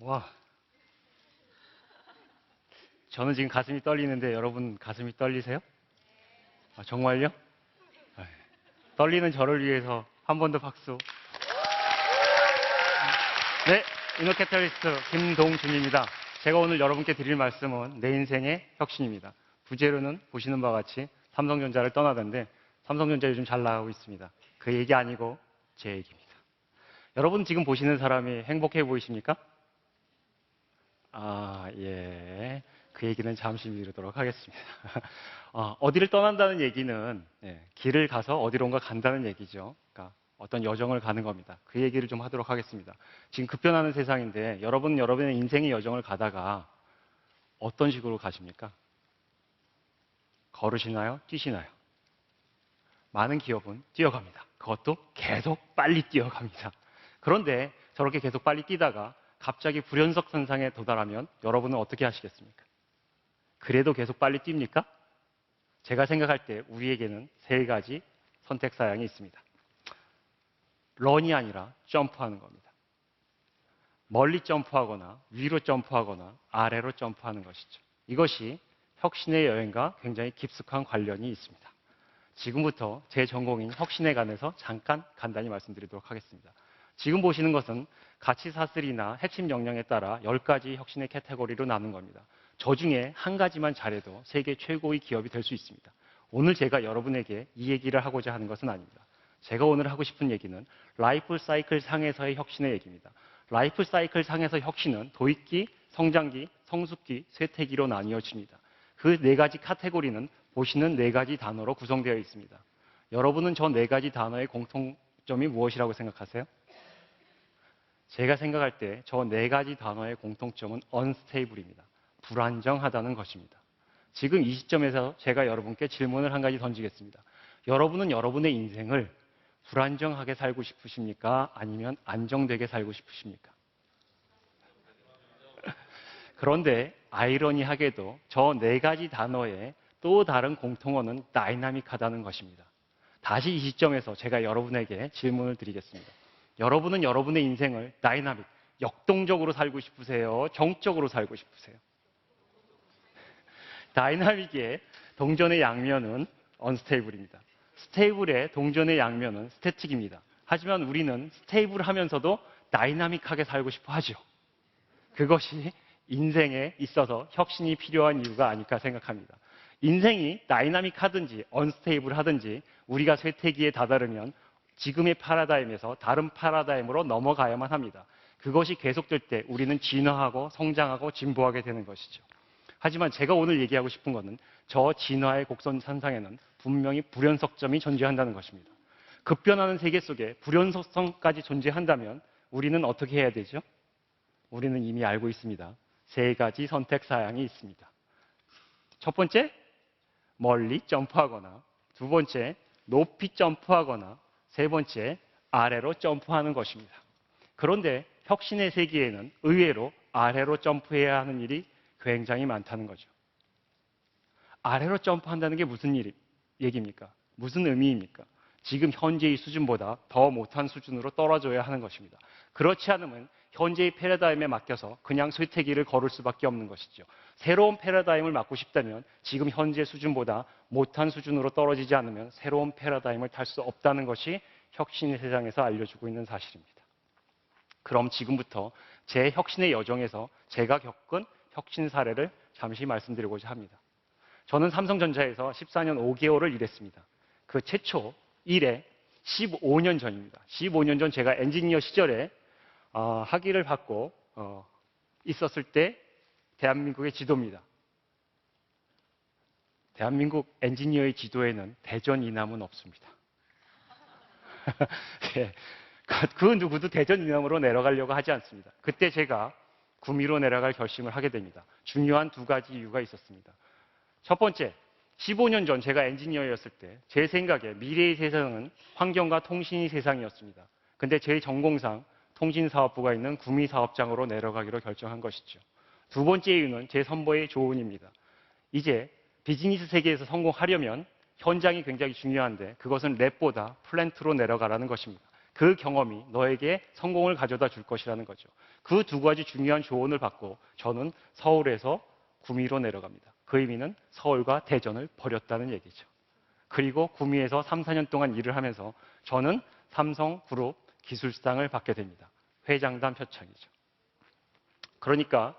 와, 저는 지금 가슴이 떨리는데 여러분 가슴이 떨리세요? 아, 정말요? 아이, 떨리는 저를 위해서 한 번 더 박수. 네, 이너캐탈리스트 김동준입니다. 제가 오늘 여러분께 드릴 말씀은 내 인생의 혁신입니다. 부제로는 보시는 바와 같이 삼성전자를 떠나던데 삼성전자 요즘 잘 나가고 있습니다. 그 얘기 아니고 제 얘기입니다. 여러분 지금 보시는 사람이 행복해 보이십니까? 아, 예. 그 얘기는 잠시 미루도록 하겠습니다. 어디를 떠난다는 얘기는 길을 가서 어디론가 간다는 얘기죠. 그러니까 어떤 여정을 가는 겁니다. 그 얘기를 좀 하도록 하겠습니다. 지금 급변하는 세상인데 여러분의 인생의 여정을 가다가 어떤 식으로 가십니까? 걸으시나요? 뛰시나요? 많은 기업은 뛰어갑니다. 그것도 계속 빨리 뛰어갑니다. 그런데 저렇게 계속 빨리 뛰다가 갑자기 불연속 선상에 도달하면 여러분은 어떻게 하시겠습니까? 그래도 계속 빨리 뜁니까? 제가 생각할 때 우리에게는 세 가지 선택 사양이 있습니다. 런이 아니라 점프하는 겁니다. 멀리 점프하거나 위로 점프하거나 아래로 점프하는 것이죠. 이것이 혁신의 여행과 굉장히 깊숙한 관련이 있습니다. 지금부터 제 전공인 혁신에 관해서 잠깐 간단히 말씀드리도록 하겠습니다. 지금 보시는 것은 가치 사슬이나 핵심 역량에 따라 10가지 혁신의 카테고리로 나눈 겁니다. 저 중에 한 가지만 잘해도 세계 최고의 기업이 될 수 있습니다. 오늘 제가 여러분에게 이 얘기를 하고자 하는 것은 아닙니다. 제가 오늘 하고 싶은 얘기는 라이프 사이클 상에서의 혁신의 얘기입니다. 라이프 사이클 상에서 혁신은 도입기, 성장기, 성숙기, 쇠퇴기로 나뉘어집니다. 그 네 가지 카테고리는 보시는 네 가지 단어로 구성되어 있습니다. 여러분은 저 네 가지 단어의 공통점이 무엇이라고 생각하세요? 제가 생각할 때 저 네 가지 단어의 공통점은 unstable입니다. 불안정하다는 것입니다. 지금 이 시점에서 제가 여러분께 질문을 한 가지 던지겠습니다. 여러분은 여러분의 인생을 불안정하게 살고 싶으십니까? 아니면 안정되게 살고 싶으십니까? 그런데 아이러니하게도 저 네 가지 단어의 또 다른 공통어는 다이나믹하다는 것입니다. 다시 이 시점에서 제가 여러분에게 질문을 드리겠습니다. 여러분은 여러분의 인생을 다이나믹, 역동적으로 살고 싶으세요? 정적으로 살고 싶으세요? 다이나믹의 동전의 양면은 언스테이블입니다. 스테이블의 동전의 양면은 스태틱입니다. 하지만 우리는 스테이블하면서도 다이나믹하게 살고 싶어 하죠. 그것이 인생에 있어서 혁신이 필요한 이유가 아닐까 생각합니다. 인생이 다이나믹하든지 언스테이블하든지 우리가 쇠퇴기에 다다르면 지금의 패러다임에서 다른 패러다임으로 넘어가야만 합니다. 그것이 계속될 때 우리는 진화하고 성장하고 진보하게 되는 것이죠. 하지만 제가 오늘 얘기하고 싶은 것은 저 진화의 곡선상에는 분명히 불연속점이 존재한다는 것입니다. 급변하는 세계 속에 불연속성까지 존재한다면 우리는 어떻게 해야 되죠? 우리는 이미 알고 있습니다. 세 가지 선택 사양이 있습니다. 첫 번째, 멀리 점프하거나, 두 번째, 높이 점프하거나, 세 번째, 아래로 점프하는 것입니다. 그런데 혁신의 세계에는 의외로 아래로 점프해야 하는 일이 굉장히 많다는 거죠. 아래로 점프한다는 게 무슨 얘기입니까? 무슨 의미입니까? 지금 현재의 수준보다 더 못한 수준으로 떨어져야 하는 것입니다. 그렇지 않으면 현재의 패러다임에 맡겨서 그냥 쇠퇴기를 걸을 수밖에 없는 것이죠. 새로운 패러다임을 맡고 싶다면 지금 현재 수준보다 못한 수준으로 떨어지지 않으면 새로운 패러다임을 탈 수 없다는 것이 혁신의 세상에서 알려주고 있는 사실입니다. 그럼 지금부터 제 혁신의 여정에서 제가 겪은 혁신 사례를 잠시 말씀드리고자 합니다. 저는 삼성전자에서 14년 5개월을 일했습니다. 그 최초 일에 15년 전입니다. 15년 전 제가 엔지니어 시절에 학위를 받고 있었을 때 대한민국의 지도입니다. 대한민국 엔지니어의 지도에는 대전 이남은 없습니다. 네, 그 누구도 대전 이남으로 내려가려고 하지 않습니다. 그때 제가 구미로 내려갈 결심을 하게 됩니다. 중요한 두 가지 이유가 있었습니다. 첫 번째, 15년 전 제가 엔지니어였을 때 제 생각에 미래의 세상은 환경과 통신의 세상이었습니다. 근데 제 전공상 통신사업부가 있는 구미사업장으로 내려가기로 결정한 것이죠. 두 번째 이유는 제 선보의 조언입니다. 이제 비즈니스 세계에서 성공하려면 현장이 굉장히 중요한데 그것은 랩보다 플랜트로 내려가라는 것입니다. 그 경험이 너에게 성공을 가져다 줄 것이라는 거죠. 그 두 가지 중요한 조언을 받고 저는 서울에서 구미로 내려갑니다. 그 의미는 서울과 대전을 버렸다는 얘기죠. 그리고 구미에서 3, 4년 동안 일을 하면서 저는 삼성그룹 기술상을 받게 됩니다. 회장단 표창이죠. 그러니까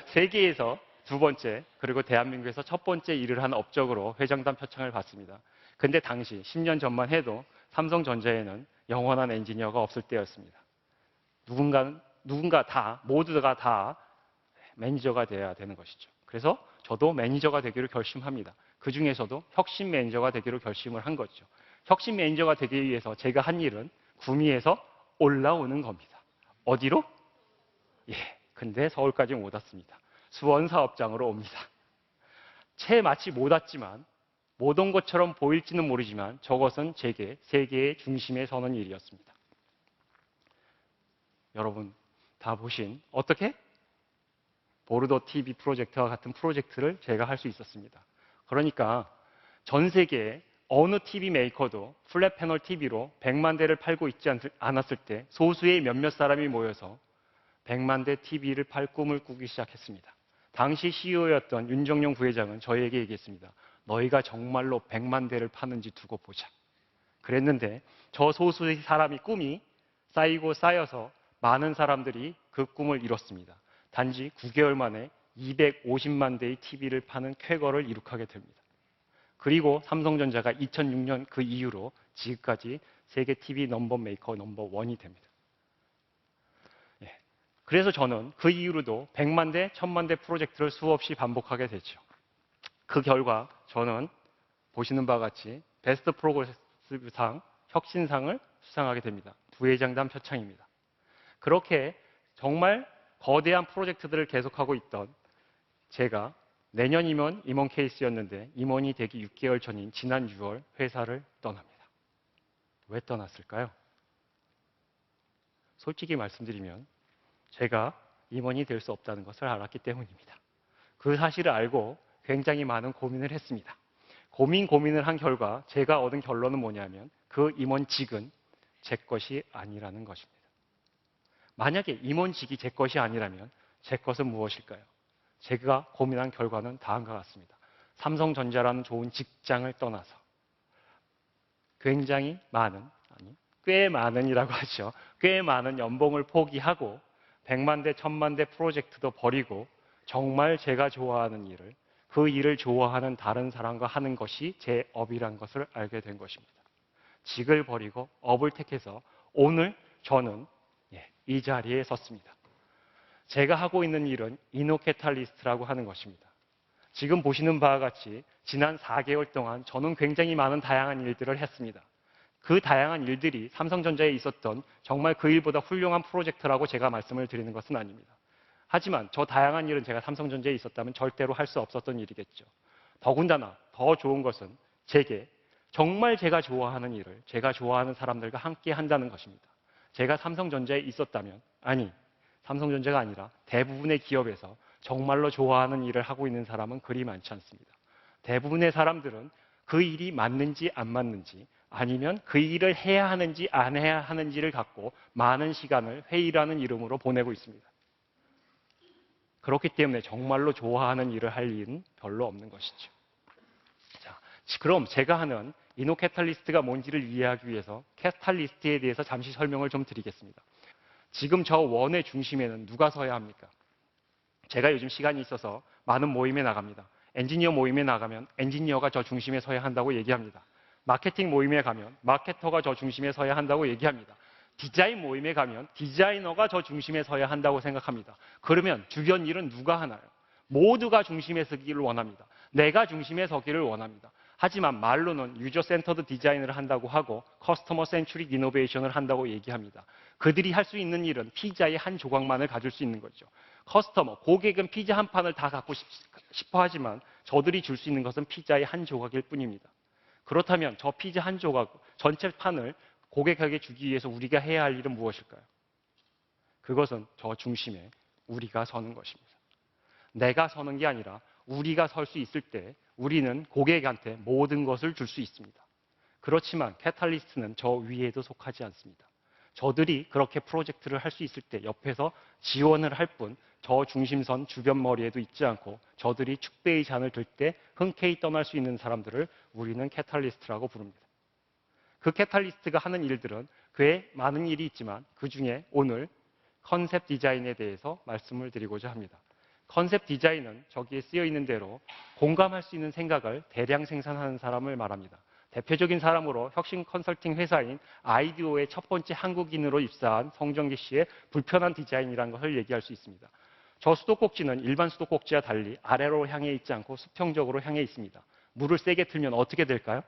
세계에서 두 번째, 그리고 대한민국에서 첫 번째 일을 한 업적으로 회장단 표창을 받습니다. 근데 당시 10년 전만 해도 삼성전자에는 영원한 엔지니어가 없을 때였습니다. 모두가 다 매니저가 돼야 되는 것이죠. 그래서 저도 매니저가 되기로 결심합니다. 그 중에서도 혁신 매니저가 되기로 결심을 한 거죠. 혁신 매니저가 되기 위해서 제가 한 일은 구미에서 올라오는 겁니다. 어디로? 근데 서울까지 못 왔습니다. 수원 사업장으로 옵니다. 채 마치 못 왔지만 못 온 것처럼 보일지는 모르지만 저것은 제게 세계의 중심에 서는 일이었습니다. 여러분 다 보신 어떻게? 보르도 TV 프로젝트와 같은 프로젝트를 제가 할 수 있었습니다. 그러니까 전 세계에 어느 TV 메이커도 플랫 패널 TV로 100만 대를 팔고 있지 않았을 때 소수의 몇몇 사람이 모여서 100만 대 TV를 팔 꿈을 꾸기 시작했습니다. 당시 CEO였던 윤정용 부회장은 저에게 얘기했습니다. 너희가 정말로 100만 대를 파는지 두고 보자. 그랬는데 저 소수의 사람이 꿈이 쌓이고 쌓여서 많은 사람들이 그 꿈을 이뤘습니다. 단지 9개월 만에 250만 대의 TV를 파는 쾌거를 이룩하게 됩니다. 그리고 삼성전자가 2006년 그 이후로 지금까지 세계 TV 넘버 메이커 넘버 원이 됩니다. 그래서 저는 그 이후로도 100만 대, 1000만 대 프로젝트를 수없이 반복하게 됐죠. 그 결과 저는 보시는 바와 같이 베스트 프로그레스상, 혁신상을 수상하게 됩니다. 부회장단 표창입니다. 그렇게 정말 거대한 프로젝트들을 계속하고 있던 제가 내년이면 임원 케이스였는데 임원이 되기 6개월 전인 지난 6월 회사를 떠납니다. 왜 떠났을까요? 솔직히 말씀드리면 제가 임원이 될 수 없다는 것을 알았기 때문입니다. 그 사실을 알고 굉장히 많은 고민을 했습니다. 고민을 한 결과 제가 얻은 결론은 뭐냐면 그 임원직은 제 것이 아니라는 것입니다. 만약에 임원직이 제 것이 아니라면 제 것은 무엇일까요? 제가 고민한 결과는 다음과 같습니다. 삼성전자라는 좋은 직장을 떠나서 굉장히 많은, 꽤 많은이라고 하죠. 꽤 많은 연봉을 포기하고 100만 대, 1000만 대 프로젝트도 버리고 정말 제가 좋아하는 일을, 그 일을 좋아하는 다른 사람과 하는 것이 제 업이란 것을 알게 된 것입니다. 직을 버리고 업을 택해서 오늘 저는 이 자리에 섰습니다. 제가 하고 있는 일은 이노캐탈리스트라고 하는 것입니다. 지금 보시는 바와 같이 지난 4개월 동안 저는 굉장히 많은 다양한 일들을 했습니다. 그 다양한 일들이 삼성전자에 있었던 정말 그 일보다 훌륭한 프로젝트라고 제가 말씀을 드리는 것은 아닙니다. 하지만 저 다양한 일은 제가 삼성전자에 있었다면 절대로 할 수 없었던 일이겠죠. 더군다나 더 좋은 것은 제게 정말 제가 좋아하는 일을 제가 좋아하는 사람들과 함께 한다는 것입니다. 제가 삼성전자에 있었다면, 삼성전자가 아니라 대부분의 기업에서 정말로 좋아하는 일을 하고 있는 사람은 그리 많지 않습니다. 대부분의 사람들은 그 일이 맞는지 안 맞는지, 아니면 그 일을 해야 하는지 안 해야 하는지를 갖고 많은 시간을 회의라는 이름으로 보내고 있습니다. 그렇기 때문에 정말로 좋아하는 일을 할 일은 별로 없는 것이죠. 자, 그럼 제가 하는 이노캐탈리스트가 뭔지를 이해하기 위해서 캐탈리스트에 대해서 잠시 설명을 좀 드리겠습니다. 지금 저 원의 중심에는 누가 서야 합니까? 제가 요즘 시간이 있어서 많은 모임에 나갑니다. 엔지니어 모임에 나가면 엔지니어가 저 중심에 서야 한다고 얘기합니다. 마케팅 모임에 가면 마케터가 저 중심에 서야 한다고 얘기합니다. 디자인 모임에 가면 디자이너가 저 중심에 서야 한다고 생각합니다. 그러면 주변 일은 누가 하나요? 모두가 중심에 서기를 원합니다. 내가 중심에 서기를 원합니다. 하지만 말로는 유저 센터드 디자인을 한다고 하고 커스터머 센츄릭 이노베이션을 한다고 얘기합니다. 그들이 할 수 있는 일은 피자의 한 조각만을 가질 수 있는 거죠. 고객은 피자 한 판을 다 갖고 싶어 하지만 저들이 줄 수 있는 것은 피자의 한 조각일 뿐입니다. 그렇다면 저 피자 한 조각, 전체 판을 고객에게 주기 위해서 우리가 해야 할 일은 무엇일까요? 그것은 저 중심에 우리가 서는 것입니다. 내가 서는 게 아니라 우리가 설 수 있을 때 우리는 고객한테 모든 것을 줄 수 있습니다. 그렇지만 캐탈리스트는 저 위에도 속하지 않습니다. 저들이 그렇게 프로젝트를 할 수 있을 때 옆에서 지원을 할 뿐 저 중심선 주변 머리에도 있지 않고 저들이 축배의 잔을 들 때 흔쾌히 떠날 수 있는 사람들을 우리는 캐탈리스트라고 부릅니다. 그 캐탈리스트가 하는 일들은 그에 많은 일이 있지만 그 중에 오늘 컨셉 디자인에 대해서 말씀을 드리고자 합니다. 컨셉 디자인은 저기에 쓰여 있는 대로 공감할 수 있는 생각을 대량 생산하는 사람을 말합니다. 대표적인 사람으로 혁신 컨설팅 회사인 아이디오의 첫 번째 한국인으로 입사한 성정기 씨의 불편한 디자인이라는 것을 얘기할 수 있습니다. 저 수도꼭지는 일반 수도꼭지와 달리 아래로 향해 있지 않고 수평적으로 향해 있습니다. 물을 세게 틀면 어떻게 될까요?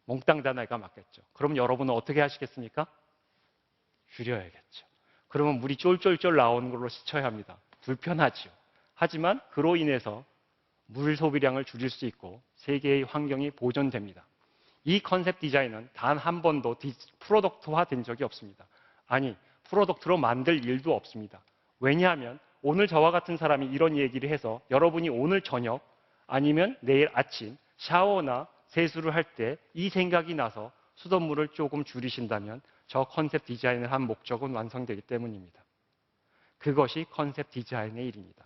몽땅 다 내가 맞겠죠. 그럼 여러분은 어떻게 하시겠습니까? 줄여야겠죠. 그러면 물이 쫄쫄쫄 나오는 걸로 씻어야 합니다. 불편하지요. 하지만 그로 인해서 물 소비량을 줄일 수 있고 세계의 환경이 보존됩니다. 이 컨셉 디자인은 단 한 번도 프로덕트화 된 적이 없습니다. 아니, 프로덕트로 만들 일도 없습니다. 왜냐하면 오늘 저와 같은 사람이 이런 얘기를 해서 여러분이 오늘 저녁 아니면 내일 아침 샤워나 세수를 할 때 이 생각이 나서 수돗물을 조금 줄이신다면 저 컨셉 디자인을 한 목적은 완성되기 때문입니다. 그것이 컨셉 디자인의 일입니다.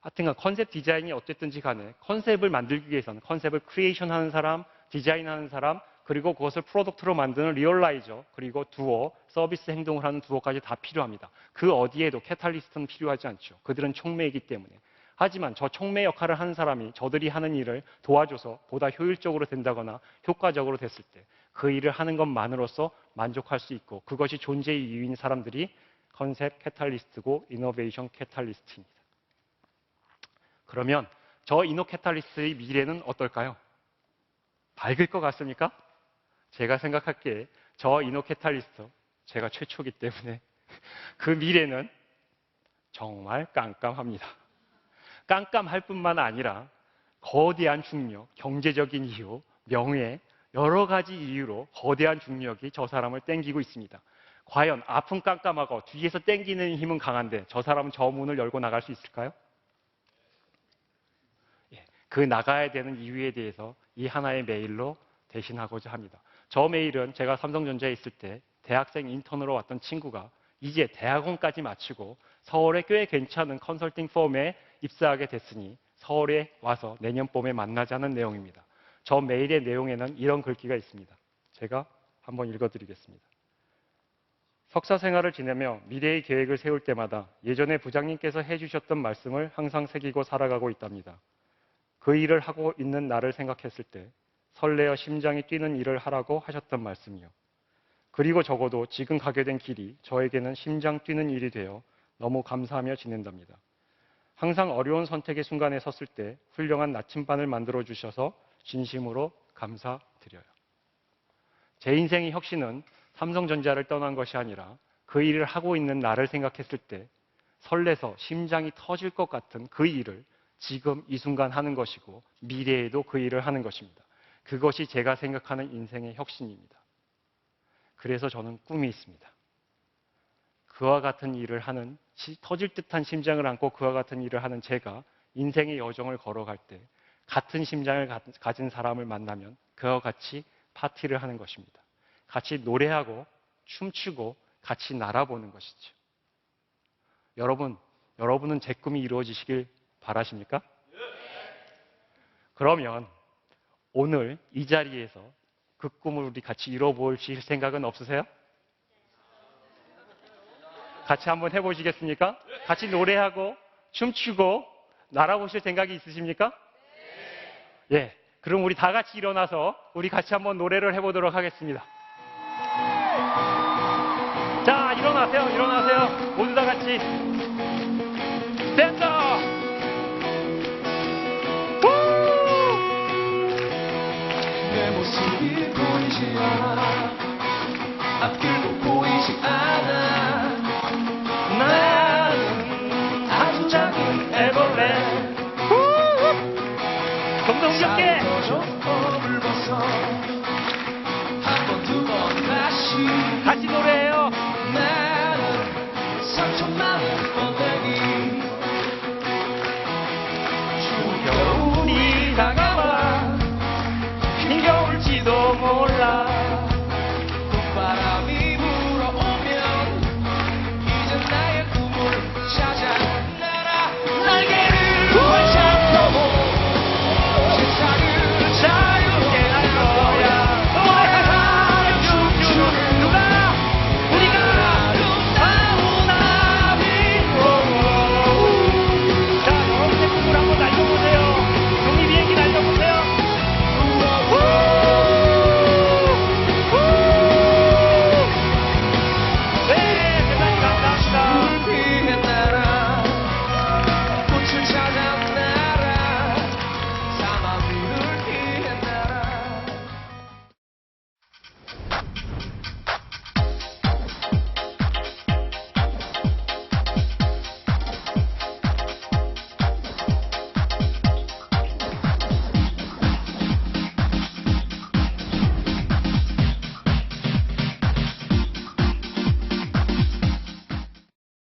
하여튼간 컨셉 디자인이 어쨌든지 간에 컨셉을 만들기 위해서는 컨셉을 크리에이션하는 사람, 디자인하는 사람, 그리고 그것을 프로덕트로 만드는 리얼라이저, 그리고 두어, 서비스 행동을 하는 두어까지 다 필요합니다. 그 어디에도 캐탈리스트는 필요하지 않죠. 그들은 촉매이기 때문에. 하지만 저 촉매 역할을 하는 사람이 저들이 하는 일을 도와줘서 보다 효율적으로 된다거나 효과적으로 됐을 때 그 일을 하는 것만으로서 만족할 수 있고 그것이 존재의 이유인 사람들이 컨셉 캐탈리스트고 이노베이션 캐탈리스트입니다. 그러면 저 이노 캐탈리스트의 미래는 어떨까요? 밝을 것 같습니까? 제가 생각할게 저 이노 캐탈리스트, 제가 최초이기 때문에 그 미래는 정말 깜깜합니다. 깜깜할 뿐만 아니라 거대한 중력, 경제적인 이유, 명예, 여러 가지 이유로 거대한 중력이 저 사람을 땡기고 있습니다. 과연 앞은 깜깜하고 뒤에서 땡기는 힘은 강한데 저 사람은 저 문을 열고 나갈 수 있을까요? 그 나가야 되는 이유에 대해서 이 하나의 메일로 대신하고자 합니다. 저 메일은 제가 삼성전자에 있을 때 대학생 인턴으로 왔던 친구가 이제 대학원까지 마치고 서울에 꽤 괜찮은 컨설팅 펌에 입사하게 됐으니 서울에 와서 내년 봄에 만나자는 내용입니다. 저 메일의 내용에는 이런 글귀가 있습니다. 제가 한번 읽어드리겠습니다. 석사 생활을 지내며 미래의 계획을 세울 때마다 예전에 부장님께서 해주셨던 말씀을 항상 새기고 살아가고 있답니다. 그 일을 하고 있는 나를 생각했을 때 설레어 심장이 뛰는 일을 하라고 하셨던 말씀이요. 그리고 적어도 지금 가게 된 길이 저에게는 심장 뛰는 일이 되어 너무 감사하며 지낸답니다. 항상 어려운 선택의 순간에 섰을 때 훌륭한 나침반을 만들어 주셔서 진심으로 감사드려요. 제 인생의 혁신은 삼성전자를 떠난 것이 아니라 그 일을 하고 있는 나를 생각했을 때 설레서 심장이 터질 것 같은 그 일을 지금 이 순간 하는 것이고 미래에도 그 일을 하는 것입니다. 그것이 제가 생각하는 인생의 혁신입니다. 그래서 저는 꿈이 있습니다. 그와 같은 일을 하는, 터질 듯한 심장을 안고 그와 같은 일을 하는 제가 인생의 여정을 걸어갈 때 같은 심장을 가진 사람을 만나면 그와 같이 파티를 하는 것입니다. 같이 노래하고 춤추고 같이 날아보는 것이죠. 여러분은 제 꿈이 이루어지시길 바라십니까? 그러면 오늘 이 자리에서 그 꿈을 우리 같이 이뤄보실 생각은 없으세요? 같이 한번 해보시겠습니까? 같이 노래하고 춤추고 날아보실 생각이 있으십니까? 예, 그럼 우리 다 같이 일어나서 우리 같이 한번 노래를 해보도록 하겠습니다. 자, 일어나세요. 모두 다 같이 스탠드업! 내 모습이 보이지 않아 앞길도 보이지 않아 나는 아주 작은 애벌레 좀 더 힘겹게!